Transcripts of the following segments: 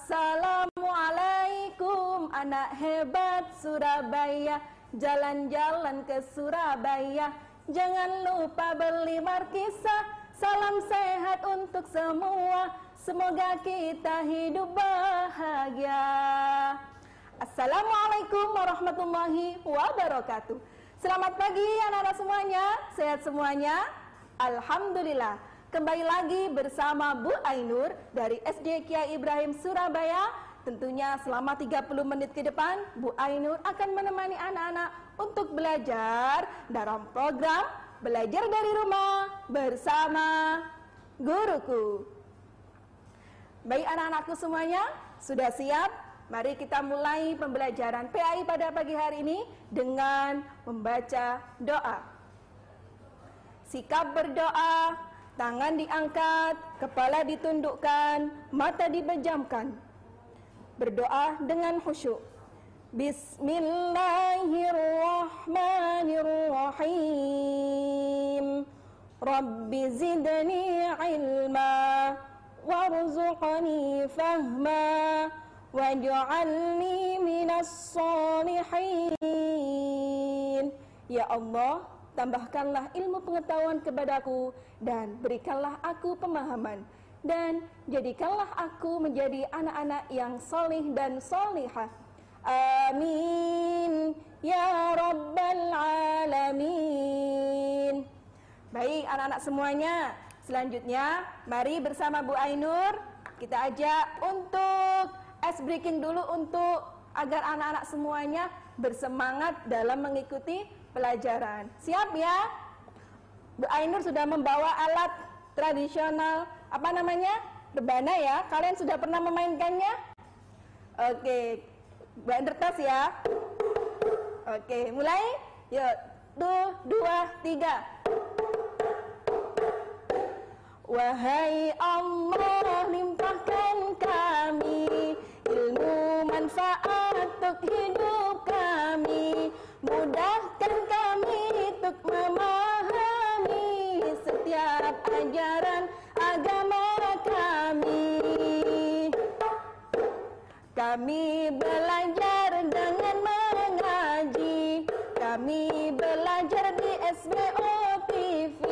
Assalamualaikum anak hebat Surabaya, jalan-jalan ke Surabaya, jangan lupa beli markisa. Salam sehat untuk semua, semoga kita hidup bahagia. Assalamualaikum warahmatullahi wabarakatuh. Selamat pagi anak-anak semuanya, sehat semuanya? Alhamdulillah. Kembali lagi bersama Bu Ainur dari SD Kiai Ibrahim Surabaya. Tentunya selama 30 menit ke depan Bu Ainur akan menemani anak-anak untuk belajar dalam program Belajar dari Rumah bersama Guruku. Baik anak-anakku semuanya, sudah siap? Mari kita mulai pembelajaran PAI pada pagi hari ini dengan membaca doa. Sikap berdoa, tangan diangkat, kepala ditundukkan, mata dipejamkan. Berdoa dengan khusyuk. Bismillahirrahmanirrahim. Rabbi zidni ilma warzuqni fahma waj'alni minas shalihin. Ya Allah, tambahkanlah ilmu pengetahuan kepadaku dan berikanlah aku pemahaman, dan jadikanlah aku menjadi anak-anak yang solih dan solihah. Amin ya rabbal alamin. Baik anak-anak semuanya, selanjutnya mari bersama Bu Ainur kita ajak untuk ice breaking dulu untuk agar anak-anak semuanya bersemangat dalam mengikuti pelajaran. Siap ya? Bu Ainur sudah membawa alat tradisional, apa namanya? Rebana ya. Kalian sudah pernah memainkannya? Oke. Bu Ainur tes ya. Oke, mulai. Yuk. 2, 3. Wahai Allah, limpahkan kami ilmu manfaat untuk hidup kami, mudahkan kami untuk memahami setiap ajaran agama kami. Kami belajar dengan mengaji, kami belajar di SBO TV.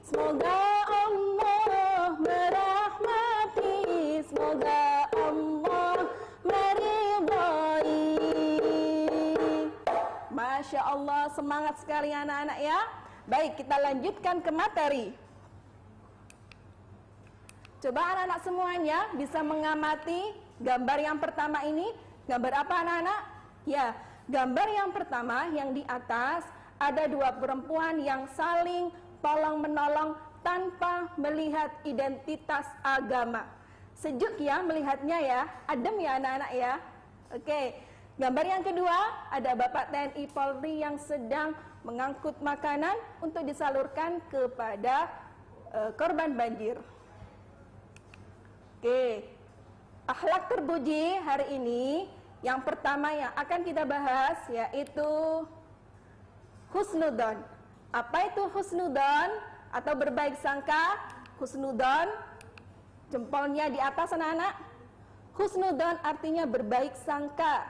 Semoga Allah merahmati, semoga Allah meridhai. Masya Allah, semangat sekali anak-anak ya. Baik, kita lanjutkan ke materi. Coba anak-anak semuanya bisa mengamati gambar yang pertama ini. Gambar apa anak-anak? Ya, gambar yang pertama yang di atas ada dua perempuan yang saling tolong-menolong tanpa melihat identitas agama. Sejuk ya melihatnya ya, adem ya anak-anak ya. Oke, gambar yang kedua ada Bapak TNI Polri yang sedang mengangkut makanan untuk disalurkan kepada korban banjir. Oke, akhlak terpuji hari ini yang pertama yang akan kita bahas yaitu husnudzon. Apa itu husnudzon atau berbaik sangka? Husnudzon, jempolnya di atas anak-anak. Husnudzon artinya berbaik sangka.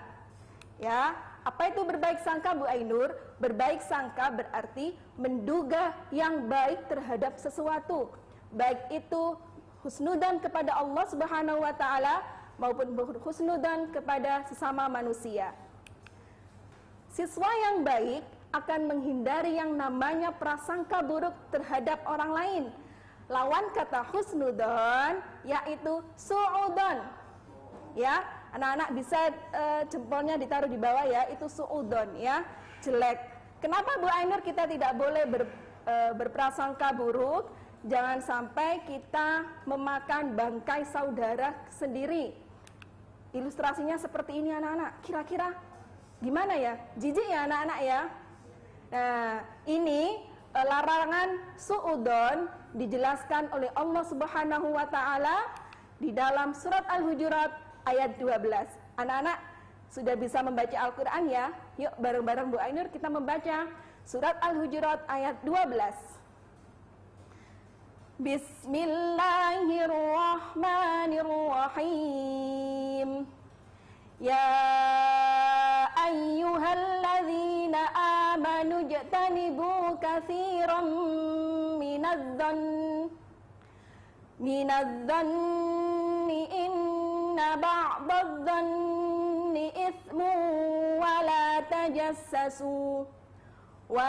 Ya, apa itu berbaik sangka Bu Ainur? Berbaik sangka berarti menduga yang baik terhadap sesuatu. Baik itu husnudzon kepada Allah Subhanahu wa taala maupun husnudzon kepada sesama manusia. Siswa yang baik akan menghindari yang namanya prasangka buruk terhadap orang lain. Lawan kata husnudzon yaitu suudzon. Ya, anak-anak bisa jempolnya ditaruh di bawah ya, itu suudzon ya, jelek. Kenapa Bu Ainur kita tidak boleh berprasangka buruk? Jangan sampai kita memakan bangkai saudara sendiri. Ilustrasinya seperti ini anak-anak. Kira-kira gimana ya? Jijik ya anak-anak ya? Nah, ini larangan suudzon dijelaskan oleh Allah Subhanahu wa taala di dalam surat Al-Hujurat ayat 12. Anak-anak sudah bisa membaca Al-Qur'an ya? Yuk bareng-bareng Bu Ainur kita membaca surat Al-Hujurat ayat 12. Bismillahirrahmanirrahim. kathiran minadh-dhanni inna ba'dadh-dhanni ithmu wa la tajassasu wa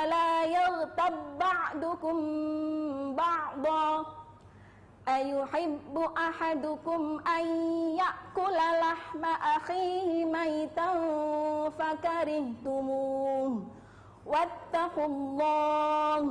la yaghtab ba'dukum ba'dha ayuhibbu ahadukum an ya'kula lahma akhihi maitan fakarihtumuh wattaqullah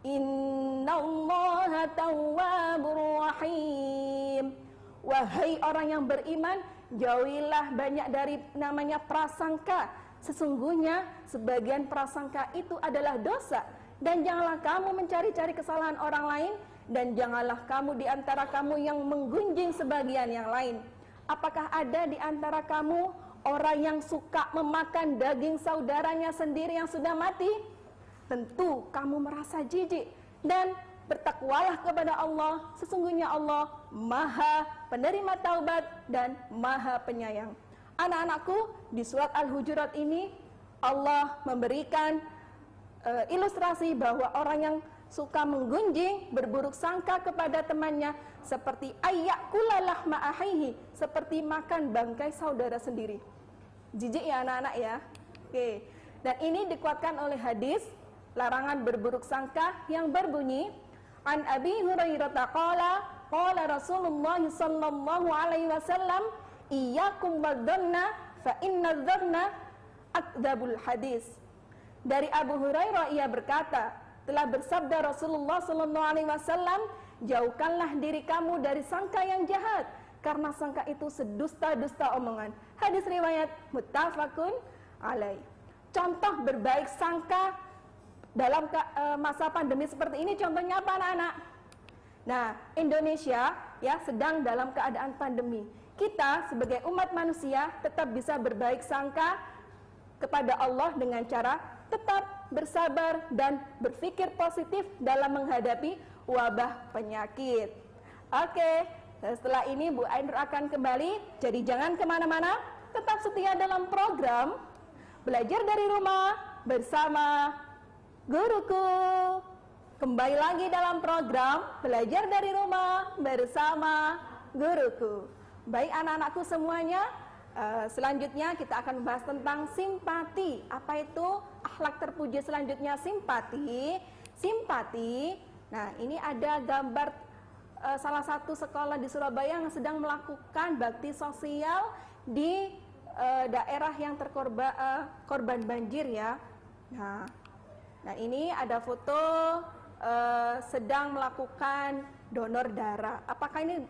innallaha tawwabur rahim. Wahai orang yang beriman, jauhilah banyak dari namanya prasangka. Sesungguhnya sebagian prasangka itu adalah dosa. Dan janganlah kamu mencari-cari kesalahan orang lain, dan janganlah kamu di antara kamu yang menggunjing sebagian yang lain. Apakah ada di antara kamu orang yang suka memakan daging saudaranya sendiri yang sudah mati? Tentu kamu merasa jijik, dan bertakwalah kepada Allah. Sesungguhnya Allah Maha penerima taubat dan Maha penyayang. Anak-anakku, di surat Al-Hujurat ini Allah memberikan ilustrasi bahwa orang yang suka menggunjing, berburuk sangka kepada temannya, seperti ayyakula lahma akhihi, seperti makan bangkai saudara sendiri. Jijik ya anak-anak ya. Oke. Dan ini dikuatkan oleh hadis larangan berburuk sangka yang berbunyi, an Abi Hurairah qala qala Rasulullah sallallahu alaihi wasallam iyyakum wadhanna fa inna dhanna akdzabul hadis. Dari Abu Hurairah ia berkata, telah bersabda Rasulullah sallallahu alaihi wasallam, jauhkanlah diri kamu dari sangka yang jahat, karena sangka itu sedusta-dusta omongan. Hadis riwayat muttafaqun alaih. Contoh berbaik sangka dalam masa pandemi seperti ini, contohnya apa anak-anak? Nah, Indonesia ya sedang dalam keadaan pandemi. Kita sebagai umat manusia tetap bisa berbaik sangka kepada Allah dengan cara tetap bersabar dan berpikir positif dalam menghadapi wabah penyakit. Oke, setelah ini Bu Ainur akan kembali, jadi jangan kemana-mana, tetap setia dalam program Belajar dari Rumah bersama Guruku. Kembali lagi dalam program Belajar dari Rumah bersama Guruku. Baik anak-anakku semuanya, selanjutnya kita akan membahas tentang simpati. Apa itu akhlak terpuji selanjutnya? Simpati. Simpati. Nah, ini ada gambar salah satu sekolah di Surabaya yang sedang melakukan bakti sosial di daerah yang korban banjir ya. Nah, ini ada foto sedang melakukan donor darah. Apakah ini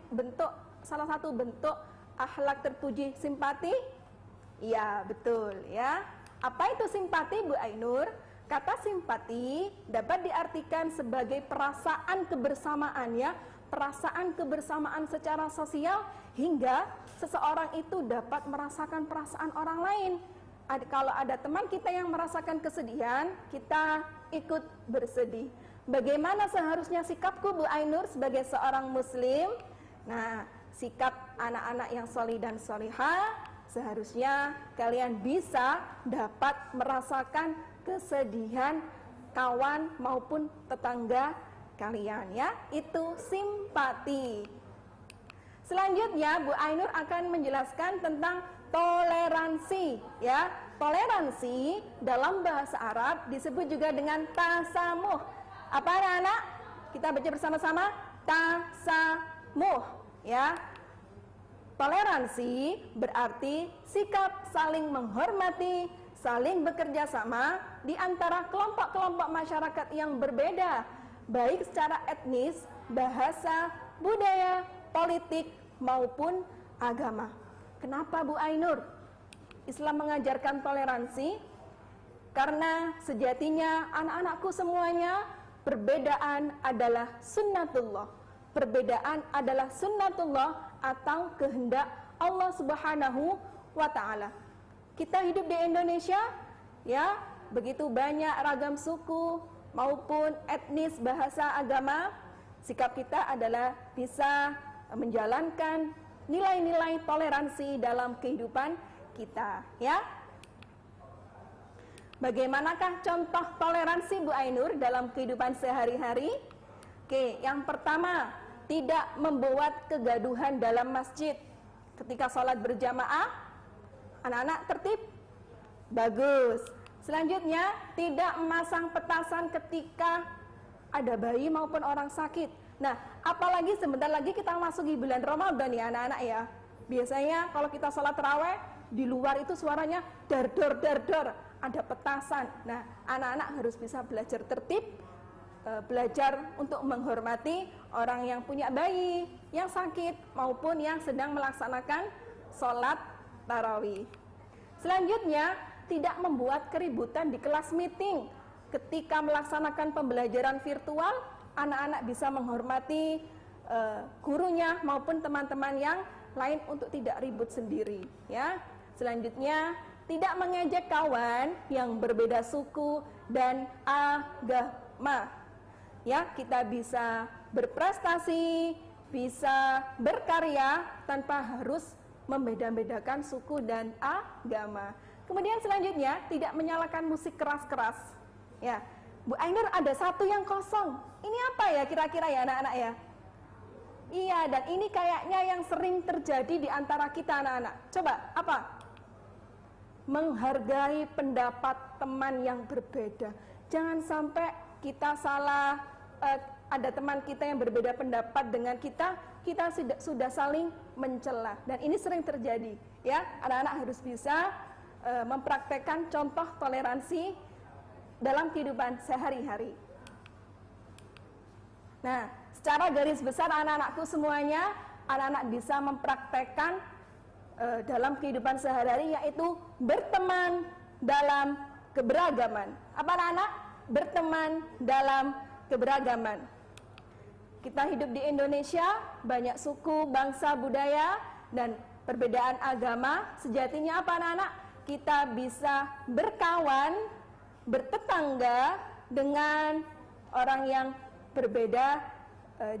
salah satu bentuk akhlak terpuji simpati? Iya, betul ya. Apa itu simpati, Bu Ainur? Kata simpati dapat diartikan sebagai perasaan kebersamaan ya, perasaan kebersamaan secara sosial hingga seseorang itu dapat merasakan perasaan orang lain. Kalau ada teman kita yang merasakan kesedihan, kita ikut bersedih. Bagaimana seharusnya sikapku, Bu Ainur, sebagai seorang muslim? Nah, sikap anak-anak yang solih dan solihah, seharusnya kalian bisa dapat merasakan kesedihan kawan maupun tetangga kalian ya. Itu simpati. Selanjutnya Bu Ainur akan menjelaskan tentang toleransi ya. Toleransi dalam bahasa Arab disebut juga dengan tasamuh. Apa anak-anak? Kita baca bersama-sama, tasamuh ya. Toleransi berarti sikap saling menghormati, saling bekerja sama di antara kelompok-kelompok masyarakat yang berbeda, baik secara etnis, bahasa, budaya, politik, maupun agama. Kenapa Bu Ainur Islam mengajarkan toleransi? Karena sejatinya anak-anakku semuanya, perbedaan adalah sunnatullah. Perbedaan adalah sunnatullah atau kehendak Allah Subhanahu wa ta'ala. Kita hidup di Indonesia ya, begitu banyak ragam suku maupun etnis, bahasa, agama. Sikap kita adalah bisa menjalankan nilai-nilai toleransi dalam kehidupan kita ya. Bagaimanakah contoh toleransi Bu Ainur dalam kehidupan sehari-hari? Oke, yang pertama, tidak membuat kegaduhan dalam masjid. Ketika sholat berjamaah, anak-anak tertib? Bagus. Selanjutnya, tidak memasang petasan ketika ada bayi maupun orang sakit. Nah, apalagi sebentar lagi kita masuki bulan Ramadan ya anak-anak ya. Biasanya kalau kita sholat taraweh, di luar itu suaranya dar-dar, ada petasan. Nah, anak-anak harus bisa belajar tertib, belajar untuk menghormati orang yang punya bayi, yang sakit, maupun yang sedang melaksanakan sholat tarawih. Selanjutnya, tidak membuat keributan di kelas meeting. Ketika melaksanakan pembelajaran virtual, anak-anak bisa menghormati gurunya maupun teman-teman yang lain untuk tidak ribut sendiri. Ya. Selanjutnya, tidak mengejek kawan yang berbeda suku dan agama. Ya, kita bisa berprestasi, bisa berkarya tanpa harus membeda-bedakan suku dan agama. Kemudian selanjutnya, tidak menyalakan musik keras-keras. Ya, Bu Ainur ada satu yang kosong. Ini apa ya kira-kira ya anak-anak ya? Iya, dan ini kayaknya yang sering terjadi di antara kita anak-anak. Coba, apa? Menghargai pendapat teman yang berbeda. Jangan sampai kita salah, ada teman kita yang berbeda pendapat dengan kita sudah saling mencela. Dan ini sering terjadi. Ya, anak-anak harus bisa mempraktekkan contoh toleransi dalam kehidupan sehari-hari. Nah, secara garis besar anak-anakku semuanya, anak-anak bisa mempraktekkan dalam kehidupan sehari-hari, yaitu berteman dalam keberagaman. Apa anak-anak? Berteman dalam keberagaman. Kita hidup di Indonesia, banyak suku, bangsa, budaya, dan perbedaan agama. Sejatinya apa anak-anak? Kita bisa berkawan, bertetangga dengan orang yang berbeda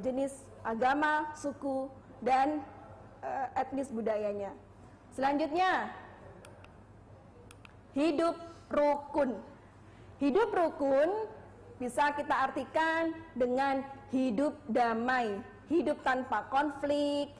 jenis agama, suku, dan etnis budayanya. Selanjutnya, hidup rukun. Hidup rukun bisa kita artikan dengan hidup damai, hidup tanpa konflik,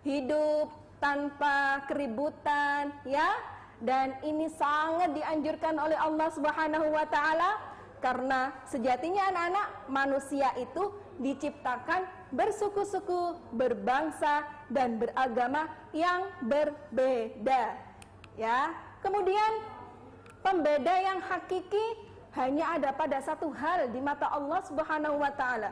hidup tanpa keributan, ya. Dan ini sangat dianjurkan oleh Allah Subhanahu wa taala karena sejatinya anak-anak, manusia itu diciptakan bersuku-suku, berbangsa dan beragama yang berbeda. Ya. Kemudian pembeda yang hakiki hanya ada pada satu hal di mata Allah Subhanahu wa taala.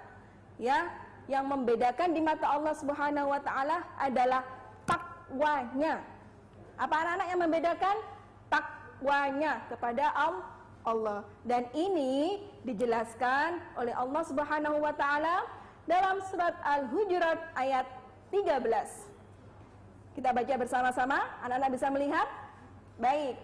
Ya, yang membedakan di mata Allah Subhanahu wa taala adalah takwanya. Apa anak-anak yang membedakan? Takwanya kepada Allah. Dan ini dijelaskan oleh Allah Subhanahu wa taala dalam surat Al-Hujurat ayat 13. Kita baca bersama-sama, anak-anak bisa melihat? Baik.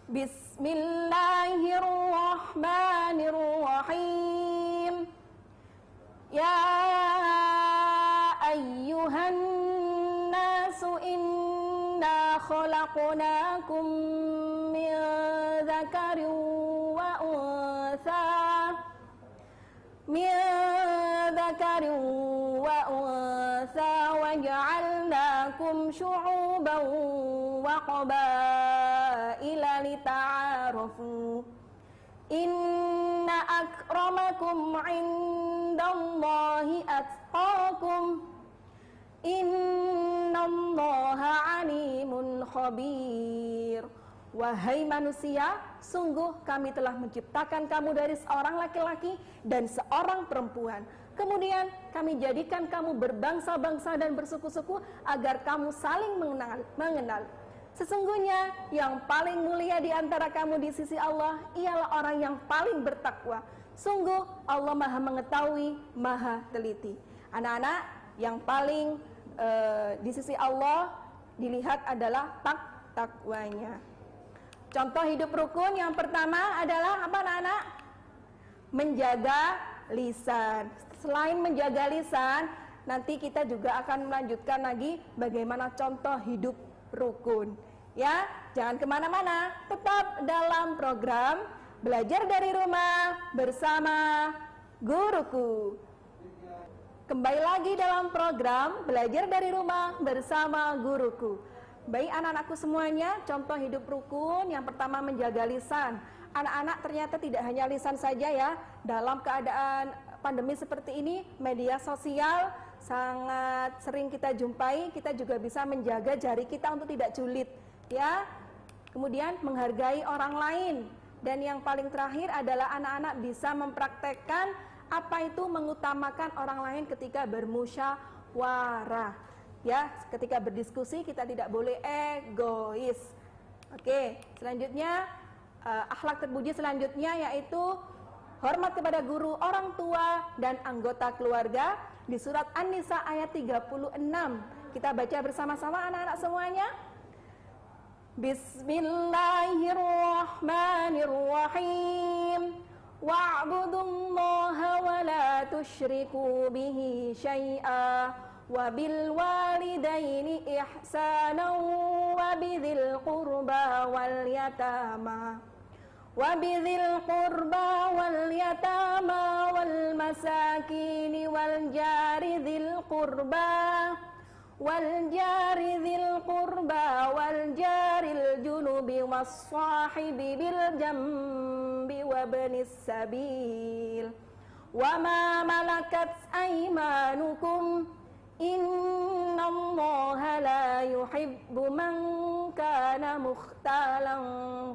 Bismillahirrahmanirrahim. Ya ayyuhan nasu inna khalaqnakum min dzakarin wa untha waja'alnakum syu'uban wa qabaila lita'arafu. Inna akramakum 'indallahi atqakum. Innallaha 'alimun khabir. Wahai manusia, sungguh kami telah menciptakan kamu dari seorang laki-laki dan seorang perempuan. Kemudian kami jadikan kamu berbangsa-bangsa dan bersuku-suku agar kamu saling mengenal. Sesungguhnya yang paling mulia di antara kamu di sisi Allah ialah orang yang paling bertakwa. Sungguh Allah Maha mengetahui, Maha teliti. Anak-anak, yang paling di sisi Allah dilihat adalah takwanya. Contoh hidup rukun yang pertama adalah apa anak-anak? Menjaga lisan. Selain menjaga lisan, nanti kita juga akan melanjutkan lagi bagaimana contoh hidup rukun. Ya, jangan kemana-mana, tetap dalam program Belajar dari Rumah bersama Guruku. Kembali lagi dalam program Belajar dari Rumah bersama Guruku. Baik anak-anakku semuanya, contoh hidup rukun yang pertama menjaga lisan. Anak-anak ternyata tidak hanya lisan saja ya. Dalam keadaan pandemi seperti ini, media sosial sangat sering kita jumpai. Kita juga bisa menjaga jari kita untuk tidak julid ya. Kemudian menghargai orang lain. Dan yang paling terakhir adalah anak-anak bisa mempraktekkan apa itu mengutamakan orang lain ketika bermusyawarah. Ya, ketika berdiskusi kita tidak boleh egois. Oke, selanjutnya akhlak terpuji selanjutnya yaitu hormat kepada guru, orang tua, dan anggota keluarga di surat An-Nisa ayat 36. Kita baca bersama-sama anak-anak semuanya. Bismillahirrahmanirrahim. Wa'budullaha wa la tusyriku bihi syai'a wa bil walidaini ihsanan wa bidzil qurba wal yatama wal masakin wal jari dzil qurba wal jaril junubi was sahibi bil jambi wa ibnis sabil wa ma malakat aymanukum innallaha la yuhibbu man kana mukhtalan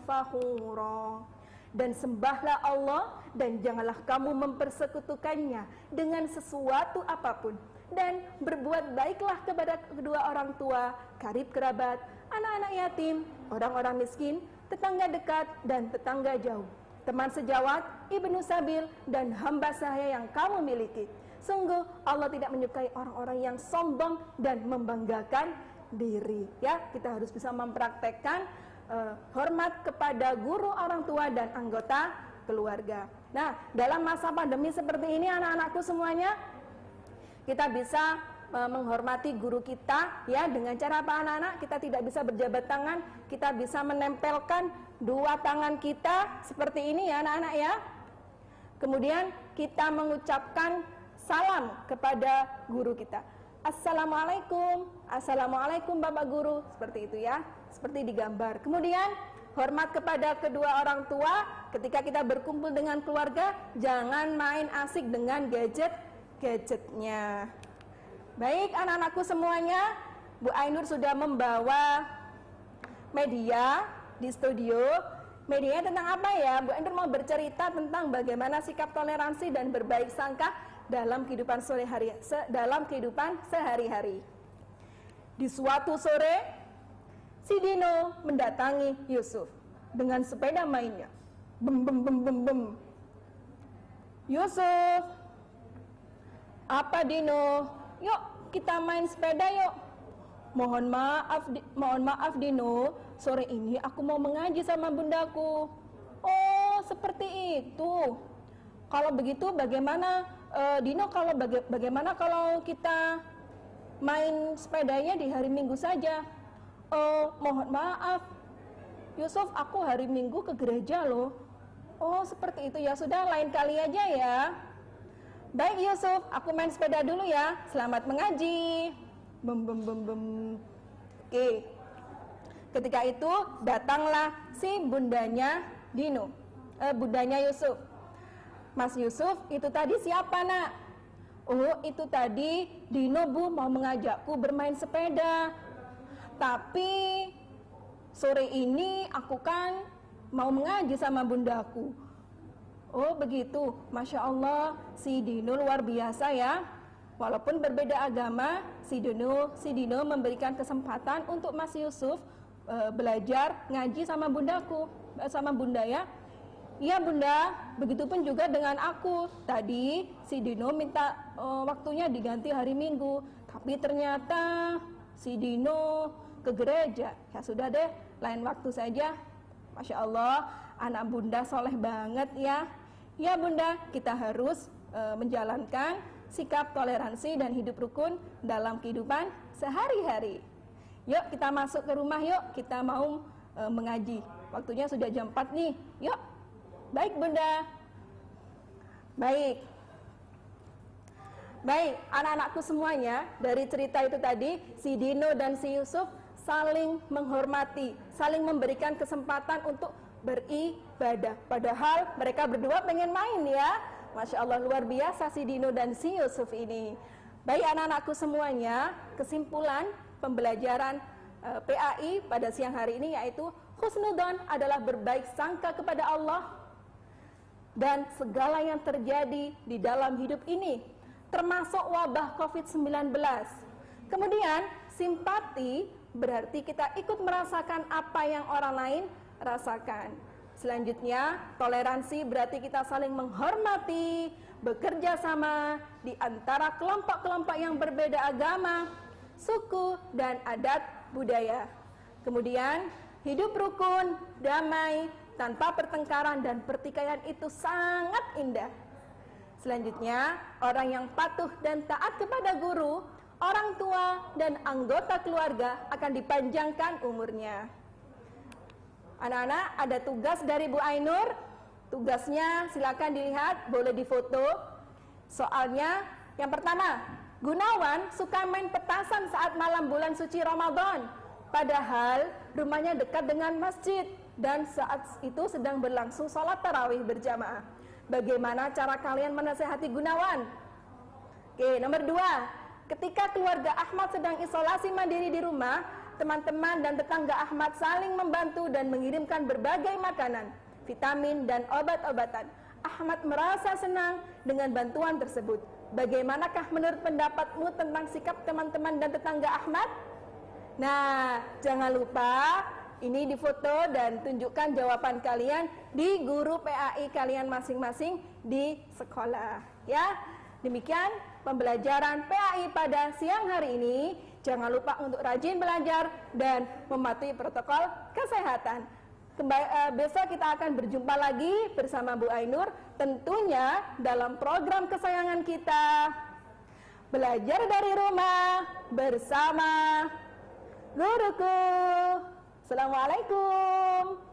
fakhura. Dan sembahlah Allah dan janganlah kamu mempersekutukannya dengan sesuatu apapun. Dan berbuat baiklah kepada kedua orang tua, karib kerabat, anak-anak yatim, orang-orang miskin, tetangga dekat dan tetangga jauh, teman sejawat, ibnu sabil, dan hamba sahaya yang kamu miliki. Sungguh Allah tidak menyukai orang-orang yang sombong dan membanggakan diri. Ya, kita harus bisa mempraktekkan hormat kepada guru, orang tua, dan anggota keluarga. Nah, dalam masa pandemi seperti ini anak-anakku semuanya, kita bisa menghormati guru kita ya dengan cara apa anak-anak? Kita tidak bisa berjabat tangan, kita bisa menempelkan dua tangan kita seperti ini ya anak-anak ya. Kemudian kita mengucapkan salam kepada guru kita. Assalamualaikum, assalamualaikum Bapak Guru, seperti itu ya, seperti digambar. Kemudian hormat kepada kedua orang tua. Ketika kita berkumpul dengan keluarga, jangan main asik dengan gadgetnya. Baik anak-anakku semuanya, Bu Ainur sudah membawa media di studio. Medianya tentang apa ya? Bu Ainur mau bercerita tentang bagaimana sikap toleransi dan berbaik sangka dalam kehidupan sehari-hari. Di suatu sore, si Dino mendatangi Yusuf dengan sepeda mainnya. Bem bem bem bem bem. Yusuf, apa Dino? Yuk kita main sepeda yuk. Mohon maaf Dino, sore ini aku mau mengaji sama bundaku. Oh, seperti itu. Kalau begitu bagaimana Dino, bagaimana kalau kita main sepedanya di hari Minggu saja? Oh, mohon maaf Yusuf, aku hari Minggu ke gereja loh. Oh, seperti itu ya, sudah lain kali aja ya. Baik Yusuf, aku main sepeda dulu ya. Selamat mengaji. Bem bem bem bem. Oke. Ketika itu datanglah si bundanya Dino, bundanya Yusuf. Mas Yusuf, itu tadi siapa nak? Oh, itu tadi Dino Bu mau mengajakku bermain sepeda. Tapi sore ini aku kan mau mengaji sama bundaku. Oh begitu, Masya Allah, si Dino luar biasa ya. Walaupun berbeda agama, si Dino memberikan kesempatan untuk Mas Yusuf belajar ngaji sama bundaku, sama bunda ya. Iya bunda, begitupun juga dengan aku. Tadi si Dino minta waktunya diganti hari Minggu, tapi ternyata si Dino ke gereja. Ya sudah deh, lain waktu saja. Masya Allah, anak bunda soleh banget ya. Ya bunda, kita harus menjalankan sikap toleransi dan hidup rukun dalam kehidupan sehari-hari. Yuk kita masuk ke rumah, yuk kita mau mengaji. Waktunya sudah jam 4 nih. Yuk. Baik Bunda. Baik. Baik, anak-anakku semuanya, dari cerita itu tadi, si Dino dan si Yusuf saling menghormati, saling memberikan kesempatan untuk beribadah. Padahal mereka berdua pengen main ya. Masya Allah, luar biasa si Dino dan si Yusuf ini. Baik anak-anakku semuanya, kesimpulan pembelajaran PAI pada siang hari ini yaitu husnudzon adalah berbaik sangka kepada Allah dan segala yang terjadi di dalam hidup ini, termasuk wabah COVID-19. Kemudian simpati berarti kita ikut merasakan apa yang orang lain rasakan. Selanjutnya, toleransi berarti kita saling menghormati, bekerja sama di antara kelompok-kelompok yang berbeda agama, suku, dan adat budaya. Kemudian, hidup rukun, damai, tanpa pertengkaran dan pertikaian itu sangat indah. Selanjutnya, orang yang patuh dan taat kepada guru, orang tua, dan anggota keluarga akan dipanjangkan umurnya. Anak-anak, ada tugas dari Bu Ainur. Tugasnya silakan dilihat, boleh difoto. Soalnya, yang pertama, Gunawan suka main petasan saat malam bulan suci Ramadan. Padahal rumahnya dekat dengan masjid dan saat itu sedang berlangsung sholat tarawih berjamaah. Bagaimana cara kalian menasehati Gunawan? Oke, nomor 2. Ketika keluarga Ahmad sedang isolasi mandiri di rumah, teman-teman dan tetangga Ahmad saling membantu dan mengirimkan berbagai makanan, vitamin, dan obat-obatan. Ahmad merasa senang dengan bantuan tersebut. Bagaimanakah menurut pendapatmu tentang sikap teman-teman dan tetangga Ahmad? Nah, jangan lupa ini difoto dan tunjukkan jawaban kalian di guru PAI kalian masing-masing di sekolah, ya. Demikian pembelajaran PAI pada siang hari ini. Jangan lupa untuk rajin belajar dan mematuhi protokol kesehatan. Besok kita akan berjumpa lagi bersama Bu Ainur, tentunya dalam program kesayangan kita, Belajar dari Rumah bersama Guruku. Assalamualaikum.